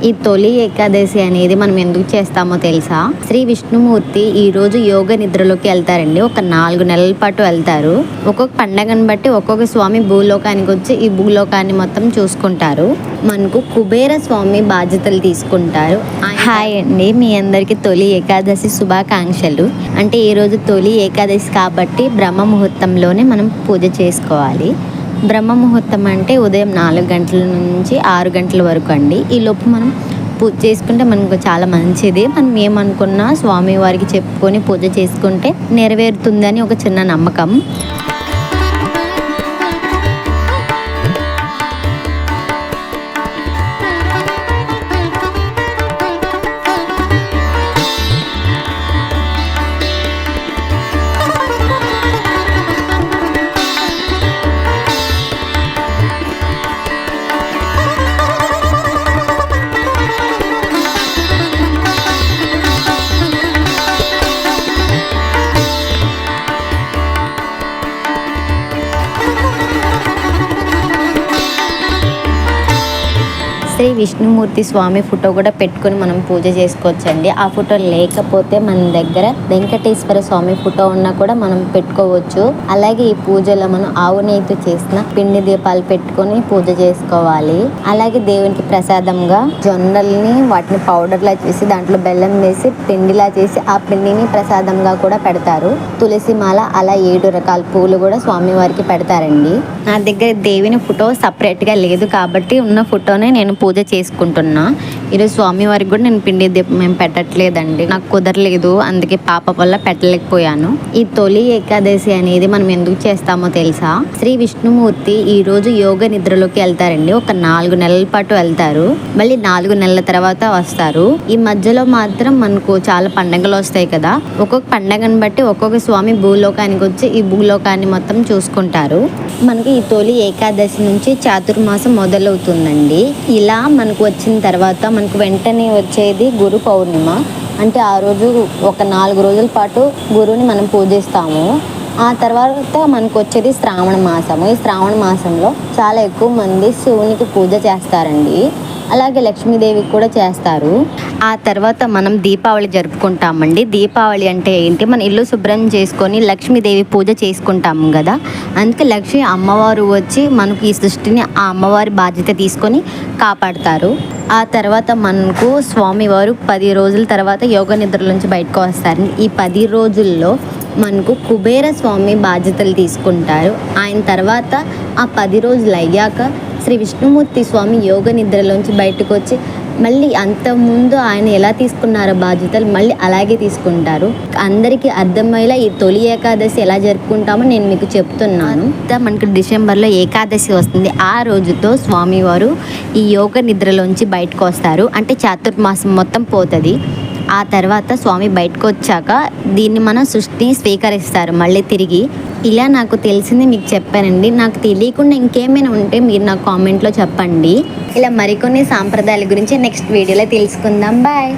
ఈ తొలి ఏకాదశి అనేది మనం ఎందుకు చేస్తామో తెలుసా? శ్రీ విష్ణుమూర్తి ఈ రోజు యోగ నిద్రలోకి వెళ్తారండి. ఒక 4 నెలల పాటు వెళ్తారు. ఒక్కొక్క పండగను బట్టి ఒక్కొక్క స్వామి భూలోకానికి వచ్చి ఈ భూలోకాన్ని మొత్తం చూసుకుంటారు. మనకు కుబేర స్వామి బాధ్యతలు తీసుకుంటారు. హాయ్ అండి, మీ అందరికి తొలి ఏకాదశి శుభాకాంక్షలు. అంటే ఈ రోజు తొలి ఏకాదశి కాబట్టి బ్రహ్మ ముహూర్తంలోనే మనం పూజ చేసుకోవాలి. బ్రహ్మ ముహూర్తం అంటే ఉదయం 4 గంటల నుంచి 6 గంటల వరకు అండి. ఈ లోపు మనం పూజ చేసుకుంటే మనకు చాలా మంచిది. మనం ఏమనుకున్నా స్వామివారికి చెప్పుకొని పూజ చేసుకుంటే నెరవేరుతుందని ఒక చిన్న నమ్మకం. శ్రీ విష్ణుమూర్తి స్వామి ఫోటో కూడా పెట్టుకొని మనం పూజ చేసుకోవచ్చండి. ఆ ఫోటో లేకపోతే మన దగ్గర వెంకటేశ్వర స్వామి ఫోటో ఉన్నా కూడా మనం పెట్టుకోవచ్చు. అలాగే ఈ పూజలో మనం ఆవు నెయ్యితో చేసిన పిండి దీపాలు పెట్టుకొని పూజ చేసుకోవాలి. అలాగే దేవునికి ప్రసాదంగా జొన్నల్ని వాటిని పౌడర్లా చేసి దాంట్లో బెల్లం వేసి పిండిలా చేసి ఆ పిండిని ప్రసాదంగా కూడా పెడతారు. తులసి మాల అలా 7 రకాల పూలు కూడా స్వామి వారికి పెడతారండి. నా దగ్గర దేవుని ఫోటో సపరేట్గా లేదు కాబట్టి ఉన్న ఫోటోనే నేను పూజ చేసుకుంటున్నా. ఈరోజు స్వామివారికి కూడా నేను పిండి దీపం మేము పెట్టట్లేదండి, నాకు కుదరలేదు, అందుకే పాప వల్ల పెట్టలేకపోయాను. ఈ తొలి ఏకాదశి అనేది మనం ఎందుకు చేస్తామో తెలుసా? శ్రీ విష్ణుమూర్తి ఈ రోజు యోగ నిద్రలోకి వెళ్తారండి. ఒక 4 నెలల పాటు వెళ్తారు. మళ్ళీ 4 నెలల తర్వాత వస్తారు. ఈ మధ్యలో మాత్రం మనకు చాలా పండగలు వస్తాయి కదా. ఒక్కొక్క పండగను బట్టి ఒక్కొక్క స్వామి భూలోకానికి వచ్చి ఈ భూలోకాన్ని మొత్తం చూసుకుంటారు. మనకి ఈ తొలి ఏకాదశి నుంచి చాతుర్మాసం మొదలవుతుందండి. ఇలా మనకు వచ్చిన తర్వాత మనకు వెంటనే వచ్చేది గురు పౌర్ణిమ. అంటే ఆ రోజు ఒక 4 రోజుల పాటు గురువుని మనం పూజిస్తాము. ఆ తర్వాత మనకు వచ్చేది శ్రావణ మాసము. ఈ శ్రావణ మాసంలో చాలా ఎక్కువ మంది శివునికి పూజ చేస్తారండి. అలాగే లక్ష్మీదేవికి కూడా చేస్తారు. ఆ తర్వాత మనం దీపావళి జరుపుకుంటామండి. దీపావళి అంటే ఏంటి? మన ఇల్లు శుభ్రం చేసుకొని లక్ష్మీదేవి పూజ చేసుకుంటాము కదా. అందుకే లక్ష్మీ అమ్మవారు వచ్చి మనకు ఈ సృష్టిని ఆ అమ్మవారి బాధ్యత తీసుకొని కాపాడతారు. ఆ తర్వాత మనకు స్వామివారు 10 రోజుల తర్వాత యోగ నిద్ర నుంచి బయటకు వస్తారు. ఈ 10 రోజుల్లో మనకు కుబేర స్వామి బాధ్యతలు తీసుకుంటారు. ఆయన తర్వాత ఆ 10 రోజులు అయ్యాక శ్రీ విష్ణుమూర్తి స్వామి యోగ నిద్రలోంచి బయటకు వచ్చి మళ్ళీ అంతకుముందు ఆయన ఎలా తీసుకున్నారో బాధ్యతలు మళ్ళీ అలాగే తీసుకుంటారు. అందరికీ అర్థమయ్యేలా ఈ తొలి ఏకాదశి ఎలా జరుపుకుంటామో నేను మీకు చెప్తున్నాను. మనకు డిసెంబర్లో ఏకాదశి వస్తుంది. ఆ రోజుతో స్వామివారు ఈ యోగ నిద్రలోంచి బయటకు వస్తారు. అంటే చాతుర్మాసం మొత్తం పోతుంది. ఆ తర్వాత స్వామి బయటకు వచ్చాక దీన్ని మనం సృష్టిని స్వీకరిస్తారు మళ్ళీ తిరిగి. ఇలా నాకు తెలిసింది మీకు చెప్పానండి. నాకు తెలియకుండా ఇంకేమైనా ఉంటే మీరు నాకు కామెంట్లో చెప్పండి. ఇలా మరికొన్ని సాంప్రదాయాల గురించి నెక్స్ట్ వీడియోలో తెలుసుకుందాం. బాయ్.